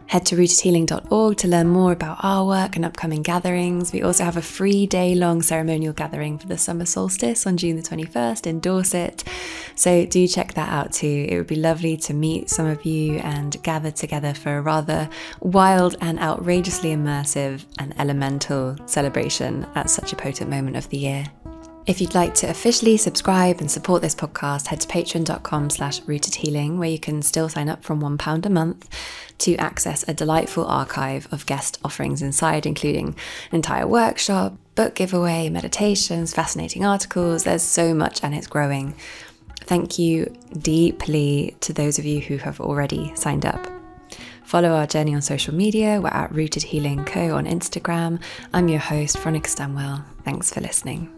Head to rootedhealing.org to learn more about our work and upcoming gatherings. We also have a free day-long ceremonial gathering for the summer solstice on June the 21st in Dorset. So do check that out too. It would be lovely to meet some of you and gather together for a rather wild and outrageously immersive and elemental celebration at such a potent moment of the year. If you'd like to officially subscribe and support this podcast, head to patreon.com/rootedhealing, where you can still sign up from £1 a month to access a delightful archive of guest offerings inside, including an entire workshop, book giveaway, meditations, fascinating articles. There's so much and it's growing. Thank you deeply to those of you who have already signed up. Follow our journey on social media. We're at Rooted Healing Co on Instagram. I'm your host, Veronica Stanwell. Thanks for listening.